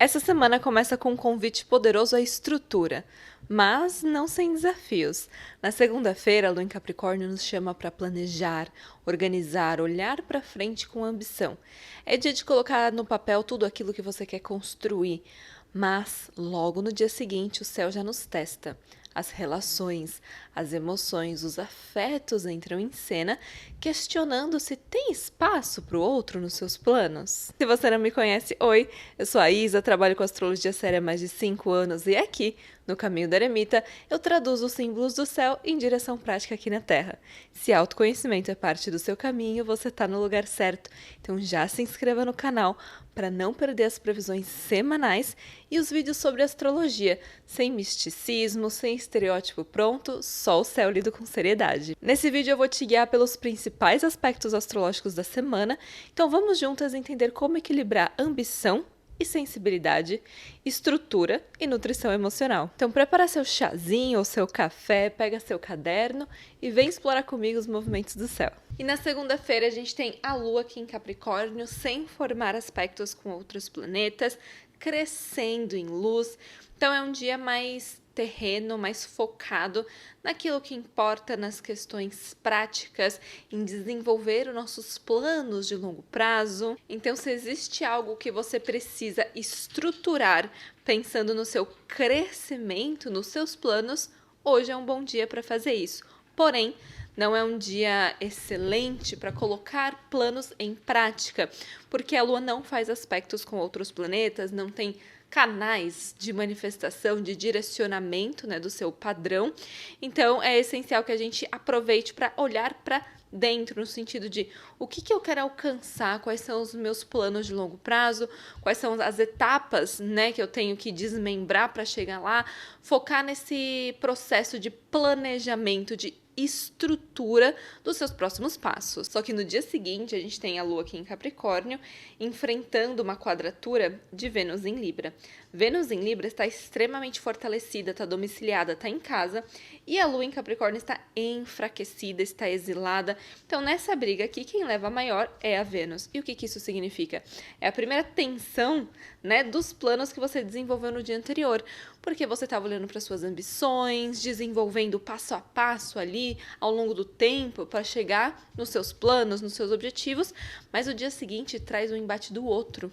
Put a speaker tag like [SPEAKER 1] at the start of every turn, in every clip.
[SPEAKER 1] Essa semana começa com um convite poderoso à estrutura, mas não sem desafios. Na segunda-feira, a Lua em Capricórnio nos chama para planejar, organizar, olhar para frente com ambição. É dia de colocar no papel tudo aquilo que você quer construir, mas logo no dia seguinte o céu já nos testa. As relações, as emoções, os afetos entram em cena, questionando se tem espaço para o outro nos seus planos. Se você não me conhece, oi, eu sou a Isa, trabalho com astrologia séria há mais de 5 anos e aqui, no Caminho da Eremita, eu traduzo os símbolos do céu em direção prática aqui na Terra. Se autoconhecimento é parte do seu caminho, você está no lugar certo. Então já se inscreva no canal para não perder as previsões semanais e os vídeos sobre astrologia, sem misticismo, sem estereótipo pronto, só o céu lido com seriedade. Nesse vídeo eu vou te guiar pelos principais aspectos astrológicos da semana, então vamos juntas entender como equilibrar ambição e sensibilidade, estrutura e nutrição emocional. Então prepara seu chazinho ou seu café, pega seu caderno e vem explorar comigo os movimentos do céu. E na segunda-feira a gente tem a Lua aqui em Capricórnio, sem formar aspectos com outros planetas, crescendo em luz. Então é um dia mais terreno, mais focado naquilo que importa, nas questões práticas, em desenvolver os nossos planos de longo prazo. Então, se existe algo que você precisa estruturar pensando no seu crescimento, nos seus planos, hoje é um bom dia para fazer isso. Porém, não é um dia excelente para colocar planos em prática, porque a Lua não faz aspectos com outros planetas, não tem canais de manifestação, de direcionamento, né, do seu padrão. Então, é essencial que a gente aproveite para olhar para dentro, no sentido de o que eu quero alcançar, quais são os meus planos de longo prazo, quais são as etapas, né, que eu tenho que desmembrar para chegar lá, focar nesse processo de planejamento, de estrutura dos seus próximos passos. Só que no dia seguinte a gente tem a Lua aqui em Capricórnio enfrentando uma quadratura de Vênus em Libra. Vênus em Libra está extremamente fortalecida, está domiciliada, está em casa, e a Lua em Capricórnio está enfraquecida, está exilada. Então nessa briga aqui quem leva a maior é a Vênus. E o que isso significa? É a primeira tensão, né, dos planos que você desenvolveu no dia anterior, porque você estava olhando para suas ambições, desenvolvendo passo a passo ali ao longo do tempo para chegar nos seus planos, nos seus objetivos, mas o dia seguinte traz o embate do outro.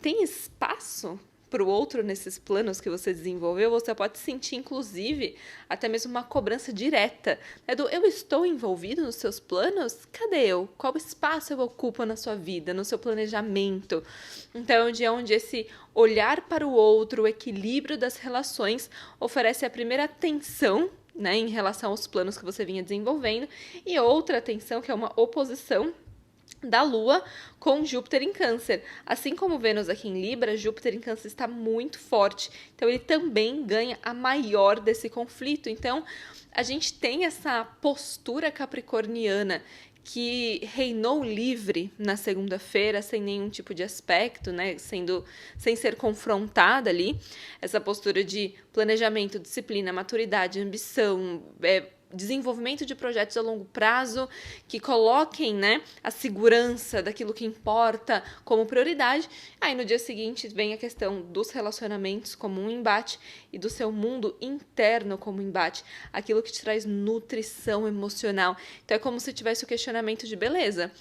[SPEAKER 1] Tem espaço para o outro nesses planos que você desenvolveu? Você pode sentir, inclusive, até mesmo uma cobrança direta, né, do eu estou envolvido nos seus planos? Cadê eu? Qual espaço eu ocupo na sua vida, no seu planejamento? Então, é um dia onde esse olhar para o outro, o equilíbrio das relações, oferece a primeira atenção, né, em relação aos planos que você vinha desenvolvendo, e outra atenção que é uma oposição da Lua com Júpiter em Câncer. Assim como Vênus aqui em Libra, Júpiter em Câncer está muito forte. Então, ele também ganha a maior desse conflito. Então, a gente tem essa postura capricorniana que reinou livre na segunda-feira, sem nenhum tipo de aspecto, né? Sem ser confrontada ali. Essa postura de planejamento, disciplina, maturidade, ambição, desenvolvimento de projetos a longo prazo que coloquem, né, a segurança daquilo que importa como prioridade. Aí no dia seguinte vem a questão dos relacionamentos como um embate e do seu mundo interno como um embate, aquilo que te traz nutrição emocional. Então é como se tivesse o questionamento de beleza.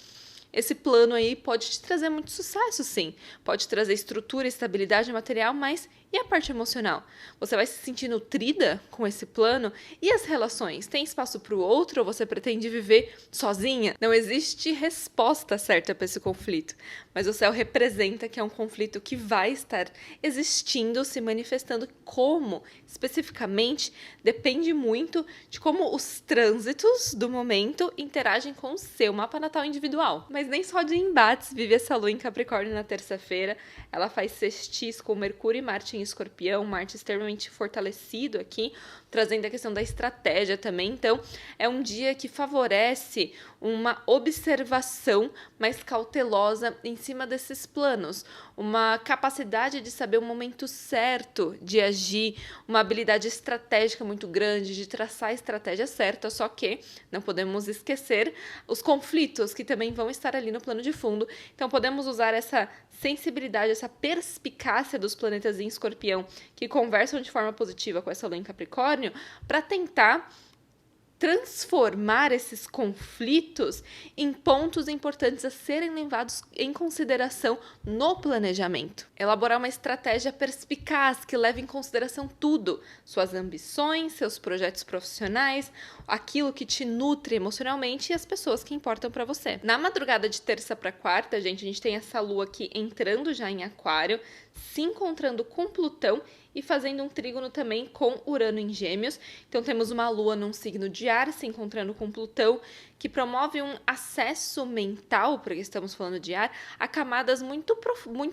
[SPEAKER 1] Esse plano aí pode te trazer muito sucesso, sim. Pode trazer estrutura, estabilidade material, mas e a parte emocional? Você vai se sentir nutrida com esse plano? E as relações? Tem espaço para o outro ou você pretende viver sozinha? Não existe resposta certa para esse conflito, mas o céu representa que é um conflito que vai estar existindo, se manifestando. Como, especificamente, depende muito de como os trânsitos do momento interagem com o seu mapa natal individual. Mas nem só de embates vive essa Lua em Capricórnio na terça-feira. Ela faz sextis com Mercúrio e Marte em Escorpião, Marte extremamente fortalecido aqui, trazendo a questão da estratégia também. Então, é um dia que favorece uma observação mais cautelosa em cima desses planos, uma capacidade de saber o momento certo de agir, uma habilidade estratégica muito grande, de traçar a estratégia certa, só que não podemos esquecer os conflitos que também vão estar ali no plano de fundo. Então podemos usar essa sensibilidade, essa perspicácia dos planetas em Escorpião, que conversam de forma positiva com essa lua em Capricórnio, para tentar transformar esses conflitos em pontos importantes a serem levados em consideração no planejamento. Elaborar uma estratégia perspicaz que leve em consideração tudo, suas ambições, seus projetos profissionais, aquilo que te nutre emocionalmente e as pessoas que importam para você. Na madrugada de terça para quarta, gente, a gente tem essa lua aqui entrando já em Aquário, se encontrando com Plutão e fazendo um trígono também com Urano em Gêmeos. Então temos uma lua num signo de ar se encontrando com Plutão, que promove um acesso mental, porque estamos falando de ar, a camadas muito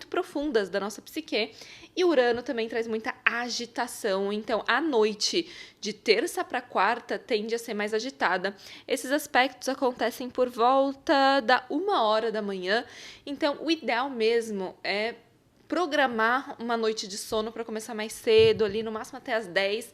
[SPEAKER 1] profundas da nossa psique. E Urano também traz muita agitação, então a noite de terça para quarta tende a ser mais agitada. Esses aspectos acontecem por volta da 1h da manhã, então o ideal mesmo é programar uma noite de sono para começar mais cedo, ali no máximo até as 10,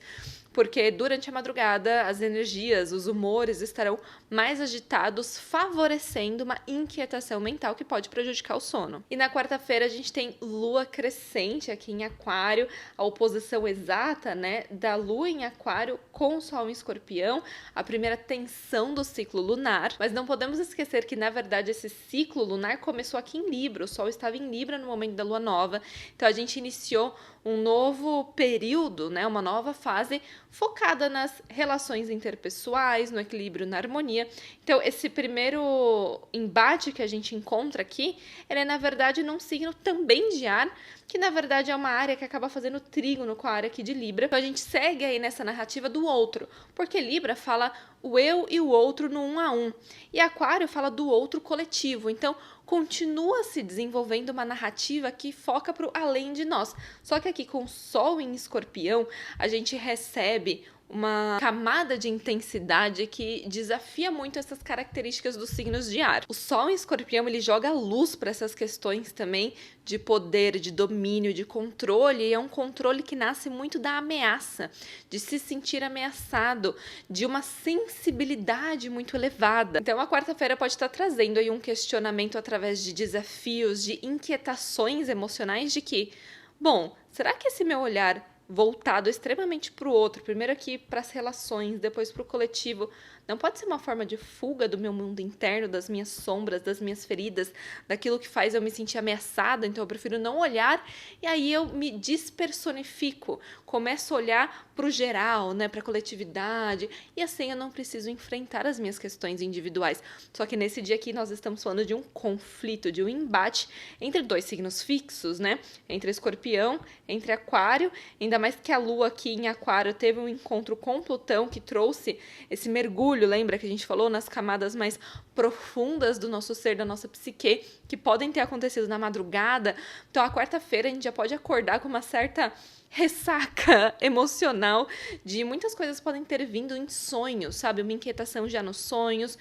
[SPEAKER 1] porque durante a madrugada as energias, os humores estarão mais agitados, favorecendo uma inquietação mental que pode prejudicar o sono. E na quarta-feira a gente tem lua crescente aqui em Aquário, a oposição exata, né, da lua em Aquário com o sol em Escorpião, a primeira tensão do ciclo lunar, mas não podemos esquecer que na verdade esse ciclo lunar começou aqui em Libra, o sol estava em Libra no momento da lua nova, então a gente iniciou um novo período, né, uma nova fase focada nas relações interpessoais, no equilíbrio, na harmonia. Então, esse primeiro embate que a gente encontra aqui, ele é, na verdade, num signo também de ar, que, na verdade, é uma área que acaba fazendo trígono com a área aqui de Libra. Então, a gente segue aí nessa narrativa do outro, porque Libra fala o eu e o outro no 1 a 1, e Aquário fala do outro coletivo. Então, continua se desenvolvendo uma narrativa que foca para o além de nós. Só que aqui com o Sol em Escorpião, a gente recebe uma camada de intensidade que desafia muito essas características dos signos de ar. O Sol em Escorpião, ele joga luz para essas questões também de poder, de domínio, de controle, e é um controle que nasce muito da ameaça, de se sentir ameaçado, de uma sensibilidade muito elevada. Então a quarta-feira pode estar trazendo aí um questionamento através de desafios, de inquietações emocionais de que, bom, será que esse meu olhar voltado extremamente para o outro, primeiro aqui para as relações, depois para o coletivo, não pode ser uma forma de fuga do meu mundo interno, das minhas sombras, das minhas feridas, daquilo que faz eu me sentir ameaçada, então eu prefiro não olhar e aí eu me despersonifico, começo a olhar para o geral, né, para a coletividade, e assim eu não preciso enfrentar as minhas questões individuais. Só que nesse dia aqui nós estamos falando de um conflito, de um embate entre dois signos fixos, né, entre Escorpião, entre Aquário, ainda mais que a Lua aqui em Aquário teve um encontro com Plutão que trouxe esse mergulho, lembra que a gente falou, nas camadas mais profundas do nosso ser, da nossa psique, que podem ter acontecido na madrugada. Então, a quarta-feira a gente já pode acordar com uma certa ressaca emocional de muitas coisas podem ter vindo em sonhos, sabe? Uma inquietação já nos sonhos,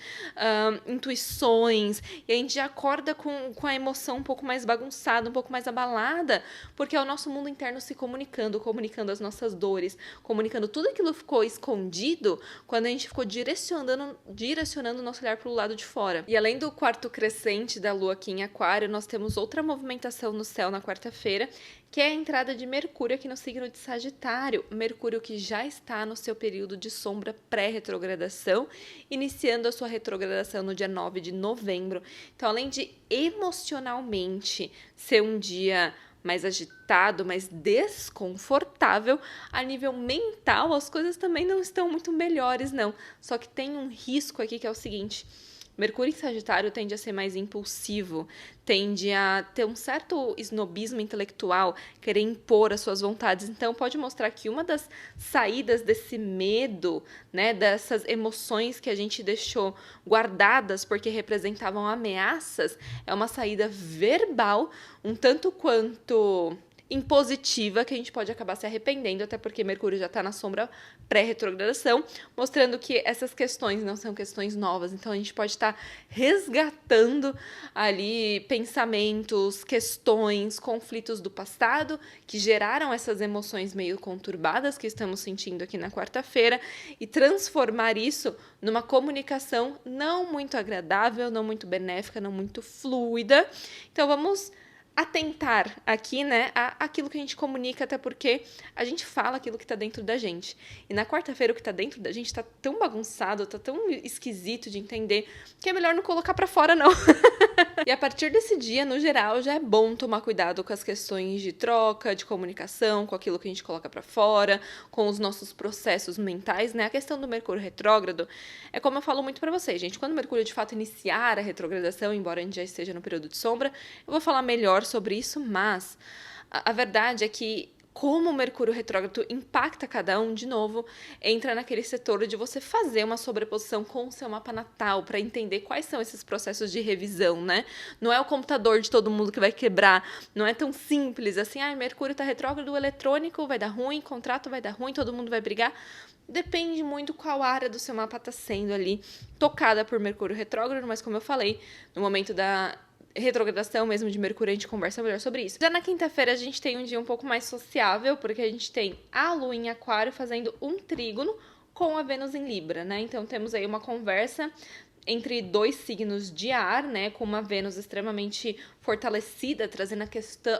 [SPEAKER 1] intuições, e a gente já acorda com a emoção um pouco mais bagunçada, um pouco mais abalada, porque é o nosso mundo interno se comunicando as nossas dores, comunicando tudo aquilo que ficou escondido quando a gente ficou direcionando o nosso olhar para o lado de fora. E além do quarto crescente da Lua aqui em Aquário, nós temos outra movimentação no céu na quarta-feira, que é a entrada de Mercúrio aqui no signo de Sagitário. Mercúrio que já está no seu período de sombra pré-retrogradação, iniciando a sua retrogradação no dia 9 de novembro. Então, além de emocionalmente ser um dia mais agitado, mais desconfortável, a nível mental as coisas também não estão muito melhores, não. Só que tem um risco aqui que é o seguinte: Mercúrio em Sagitário tende a ser mais impulsivo, tende a ter um certo snobismo intelectual, querer impor as suas vontades. Então, pode mostrar que uma das saídas desse medo, né, dessas emoções que a gente deixou guardadas porque representavam ameaças, é uma saída verbal, um tanto quanto impositiva que a gente pode acabar se arrependendo, até porque Mercúrio já está na sombra pré-retrogradação, mostrando que essas questões não são questões novas, então a gente pode estar resgatando ali pensamentos, questões, conflitos do passado que geraram essas emoções meio conturbadas que estamos sentindo aqui na quarta-feira e transformar isso numa comunicação não muito agradável, não muito benéfica, não muito fluida. Então vamos atentar aqui, né, aquilo que a gente comunica, até porque a gente fala aquilo que tá dentro da gente. E na quarta-feira o que tá dentro da gente tá tão bagunçado, tá tão esquisito de entender, que é melhor não colocar pra fora, não. E a partir desse dia, no geral, já é bom tomar cuidado com as questões de troca, de comunicação, com aquilo que a gente coloca pra fora, com os nossos processos mentais, né? A questão do Mercúrio retrógrado é como eu falo muito pra vocês, gente. Quando o Mercúrio de fato iniciar a retrogradação, embora a gente já esteja no período de sombra, eu vou falar melhor sobre isso, mas a verdade é que como o Mercúrio retrógrado impacta cada um, de novo, entra naquele setor de você fazer uma sobreposição com o seu mapa natal para entender quais são esses processos de revisão, né? Não é o computador de todo mundo que vai quebrar, não é tão simples assim, Mercúrio está retrógrado, o eletrônico vai dar ruim, contrato vai dar ruim, todo mundo vai brigar. Depende muito qual área do seu mapa está sendo ali tocada por Mercúrio retrógrado, mas como eu falei, no momento da retrogradação mesmo de Mercúrio, a gente conversa melhor sobre isso. Já na quinta-feira a gente tem um dia um pouco mais sociável, porque a gente tem a Lua em Aquário fazendo um trígono com a Vênus em Libra, né? Então temos aí uma conversa entre dois signos de ar, né, com uma Vênus extremamente fortalecida, trazendo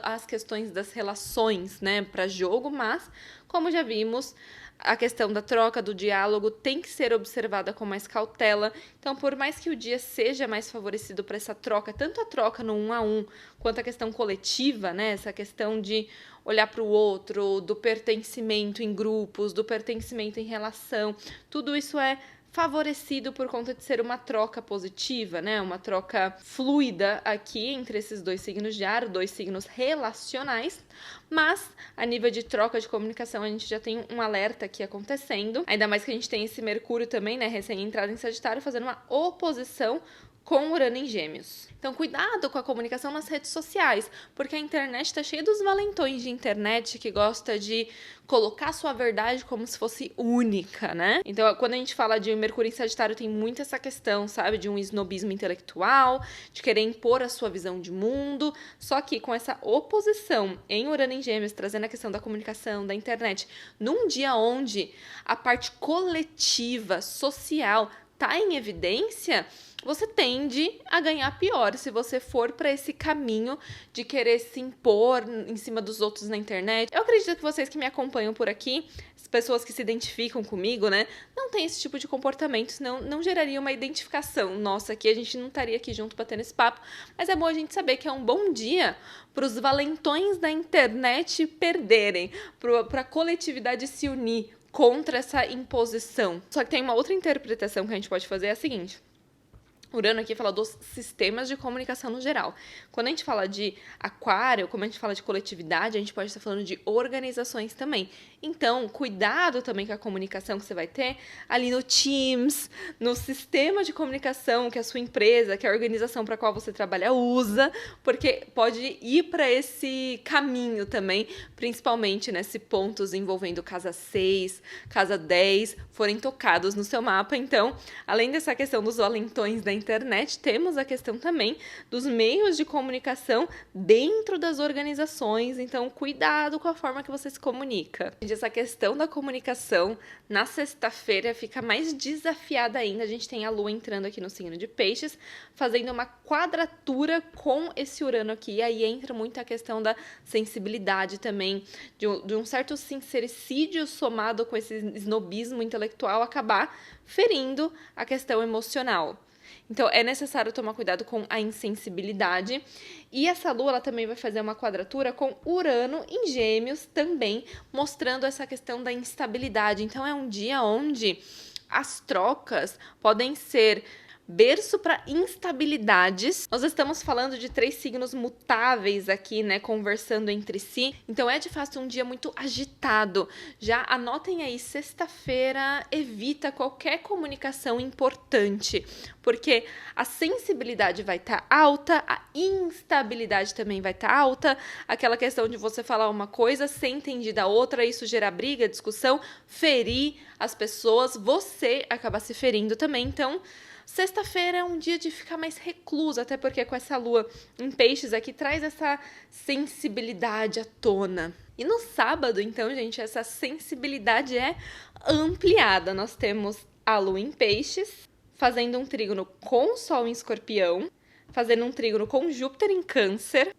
[SPEAKER 1] as questões das relações, né, para jogo, mas, como já vimos, a questão da troca, do diálogo, tem que ser observada com mais cautela. Então, por mais que o dia seja mais favorecido para essa troca, tanto a troca no 1 a 1, quanto a questão coletiva, né? Essa questão de olhar para o outro, do pertencimento em grupos, do pertencimento em relação, tudo isso é favorecido por conta de ser uma troca positiva, né? Uma troca fluida aqui entre esses dois signos de ar, dois signos relacionais, mas a nível de troca de comunicação a gente já tem um alerta aqui acontecendo, ainda mais que a gente tem esse Mercúrio também, né, recém-entrado em Sagitário, fazendo uma oposição com Urano em Gêmeos. Então, cuidado com a comunicação nas redes sociais, porque a internet está cheia dos valentões de internet que gosta de colocar sua verdade como se fosse única, né? Então, quando a gente fala de Mercúrio em Sagitário, tem muito essa questão, sabe? De um snobismo intelectual, de querer impor a sua visão de mundo, só que com essa oposição em Urano em Gêmeos, trazendo a questão da comunicação, da internet, num dia onde a parte coletiva, social, tá em evidência, você tende a ganhar pior se você for para esse caminho de querer se impor em cima dos outros na internet. Eu acredito que vocês que me acompanham por aqui, as pessoas que se identificam comigo, né, não tem esse tipo de comportamento, senão não geraria uma identificação nossa aqui, a gente não estaria aqui junto batendo esse papo, mas é bom a gente saber que é um bom dia para os valentões da internet perderem, para a coletividade se unir contra essa imposição. Só que tem uma outra interpretação que a gente pode fazer, é a seguinte: Urano aqui fala dos sistemas de comunicação no geral. Quando a gente fala de aquário, como a gente fala de coletividade, a gente pode estar falando de organizações também. Então, cuidado também com a comunicação que você vai ter ali no Teams, no sistema de comunicação que a sua empresa, que a organização para a qual você trabalha usa, porque pode ir para esse caminho também, principalmente, né, se pontos envolvendo casa 6, casa 10 forem tocados no seu mapa. Então, além dessa questão dos valentões da internet, temos a questão também dos meios de comunicação dentro das organizações. Então, cuidado com a forma que você se comunica. Essa questão da comunicação na sexta-feira fica mais desafiada ainda. A gente tem a Lua entrando aqui no signo de Peixes, fazendo uma quadratura com esse Urano aqui. E aí entra muito a questão da sensibilidade também, de um certo sincericídio somado com esse snobismo intelectual acabar ferindo a questão emocional. Então, é necessário tomar cuidado com a insensibilidade. E essa Lua, ela também vai fazer uma quadratura com Urano em Gêmeos também, mostrando essa questão da instabilidade. Então, é um dia onde as trocas podem ser berço para instabilidades. Nós estamos falando de 3 signos mutáveis aqui, né, conversando entre si. Então é de fato um dia muito agitado. Já anotem aí, sexta-feira evita qualquer comunicação importante, porque a sensibilidade vai estar alta, a instabilidade também vai estar alta, aquela questão de você falar uma coisa, ser entendida a outra, isso gerar briga, discussão, ferir as pessoas, você acaba se ferindo também. Então, sexta-feira é um dia de ficar mais recluso, até porque com essa lua em peixes aqui traz essa sensibilidade à tona. E no sábado, então, gente, essa sensibilidade é ampliada. Nós temos a lua em peixes, fazendo um trígono com o Sol em Escorpião, fazendo um trígono com Júpiter em Câncer,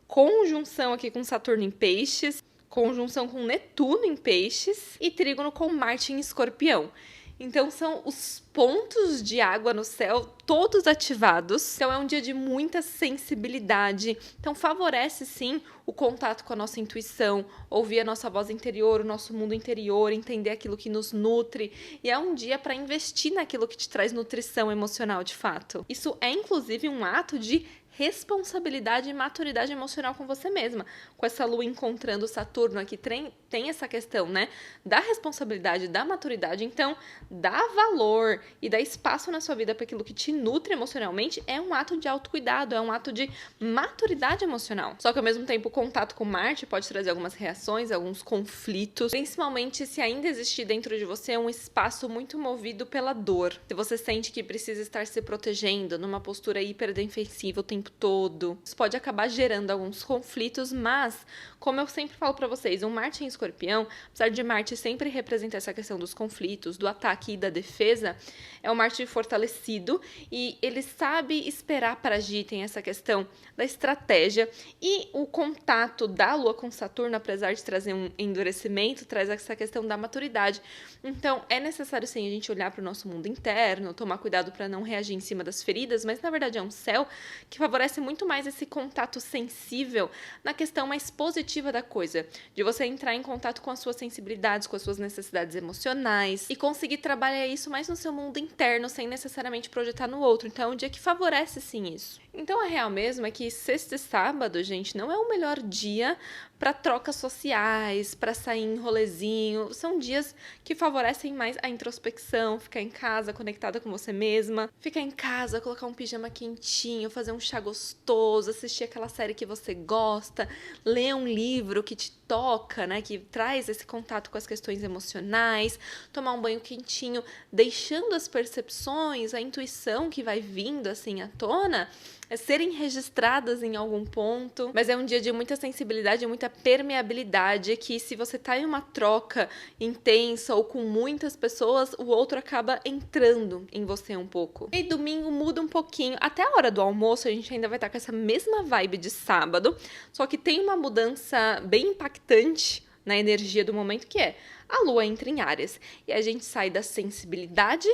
[SPEAKER 1] conjunção aqui com Saturno em Peixes, conjunção com Netuno em Peixes e trígono com Marte em Escorpião. Então, são os pontos de água no céu todos ativados. Então, é um dia de muita sensibilidade. Então, favorece, sim, o contato com a nossa intuição, ouvir a nossa voz interior, o nosso mundo interior, entender aquilo que nos nutre. E é um dia para investir naquilo que te traz nutrição emocional, de fato. Isso é, inclusive, um ato de responsabilidade e maturidade emocional com você mesma. Com essa lua encontrando Saturno aqui, tem essa questão, né, da responsabilidade, da maturidade. Então, dar valor e dar espaço na sua vida para aquilo que te nutre emocionalmente é um ato de autocuidado, é um ato de maturidade emocional. Só que, ao mesmo tempo, o contato com Marte pode trazer algumas reações, alguns conflitos, principalmente se ainda existir dentro de você um espaço muito movido pela dor. Se você sente que precisa estar se protegendo numa postura hiperdefensiva o tempo todo, isso pode acabar gerando alguns conflitos, mas, como eu sempre falo para vocês, um Marte em Escorpião, apesar de Marte sempre representar essa questão dos conflitos, do ataque e da defesa, é um Marte fortalecido e ele sabe esperar para agir, tem essa questão da estratégia, e o contato da Lua com Saturno, apesar de trazer um endurecimento, traz essa questão da maturidade. Então, é necessário sim a gente olhar para o nosso mundo interno, tomar cuidado para não reagir em cima das feridas, mas na verdade é um céu que favorece muito mais esse contato sensível na questão mais positiva da coisa, de você entrar em contato com as suas sensibilidades, com as suas necessidades emocionais e conseguir trabalhar isso mais no seu mundo interno, sem necessariamente projetar no outro. Então é um dia que favorece sim isso. Então a real mesmo é que sexta e sábado, gente, não é o melhor dia para trocas sociais, para sair em rolezinho. São dias que favorecem mais a introspecção, ficar em casa conectada com você mesma, ficar em casa, colocar um pijama quentinho, fazer um chá gostoso, assistir aquela série que você gosta, ler um livro que te toca, né, que traz esse contato com as questões emocionais, tomar um banho quentinho, deixando as percepções, a intuição que vai vindo assim à tona, serem registradas em algum ponto. Mas é um dia de muita sensibilidade e muita permeabilidade, que se você tá em uma troca intensa ou com muitas pessoas, o outro acaba entrando em você um pouco. E domingo muda um pouquinho, até a hora do almoço a gente ainda vai estar com essa mesma vibe de sábado, só que tem uma mudança bem impactante na energia do momento, que é a lua entra em Áries e a gente sai da sensibilidade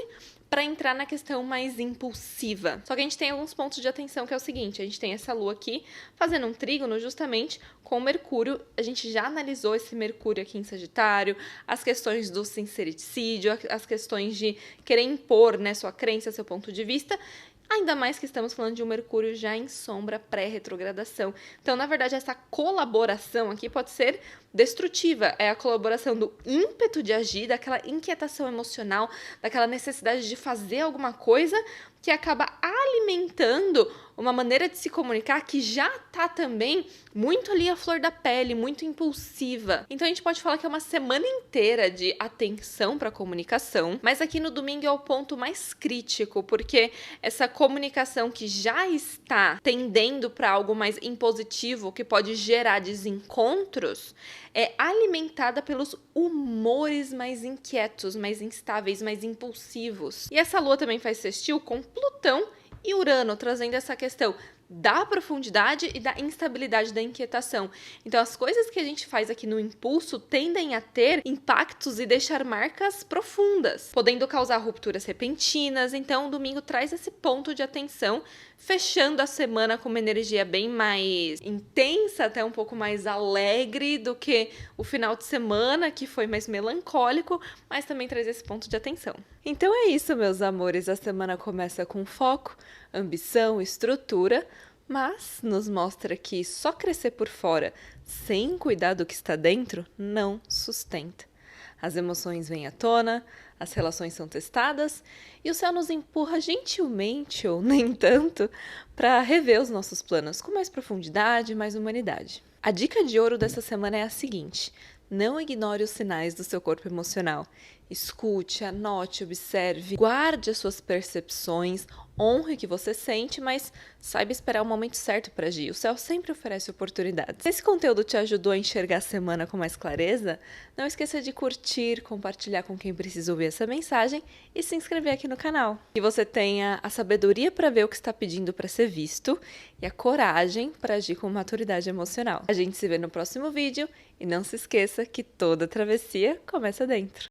[SPEAKER 1] para entrar na questão mais impulsiva. Só que a gente tem alguns pontos de atenção, que é o seguinte: a gente tem essa lua aqui fazendo um trígono justamente com Mercúrio. A gente já analisou esse Mercúrio aqui em Sagitário, as questões do sincericídio, as questões de querer impor, né, sua crença, seu ponto de vista. Ainda mais que estamos falando de um Mercúrio já em sombra, pré-retrogradação. Então, na verdade, essa colaboração aqui pode ser destrutiva. É a colaboração do ímpeto de agir, daquela inquietação emocional, daquela necessidade de fazer alguma coisa, que acaba alimentando uma maneira de se comunicar que já tá também muito ali à flor da pele, muito impulsiva. Então a gente pode falar que é uma semana inteira de atenção para a comunicação, mas aqui no domingo é o ponto mais crítico, porque essa comunicação que já está tendendo para algo mais impositivo, que pode gerar desencontros, é alimentada pelos humores mais inquietos, mais instáveis, mais impulsivos. E essa lua também faz sextil com Plutão e Urano, trazendo essa questão da profundidade e da instabilidade da inquietação. Então, as coisas que a gente faz aqui no impulso tendem a ter impactos e deixar marcas profundas, podendo causar rupturas repentinas. Então, o domingo traz esse ponto de atenção, fechando a semana com uma energia bem mais intensa, até um pouco mais alegre do que o final de semana, que foi mais melancólico, mas também traz esse ponto de atenção. Então é isso, meus amores. A semana começa com foco, ambição, estrutura, mas nos mostra que só crescer por fora sem cuidar do que está dentro não sustenta. As emoções vêm à tona, as relações são testadas e o céu nos empurra gentilmente, ou nem tanto, para rever os nossos planos com mais profundidade e mais humanidade. A dica de ouro dessa semana é a seguinte: não ignore os sinais do seu corpo emocional. Escute, anote, observe, guarde as suas percepções, honre o que você sente, mas saiba esperar o momento certo para agir. O céu sempre oferece oportunidades. Se esse conteúdo te ajudou a enxergar a semana com mais clareza, não esqueça de curtir, compartilhar com quem precisa ouvir essa mensagem e se inscrever aqui no canal. Que você tenha a sabedoria para ver o que está pedindo para ser visto e a coragem para agir com maturidade emocional. A gente se vê no próximo vídeo e não se esqueça que toda travessia começa dentro.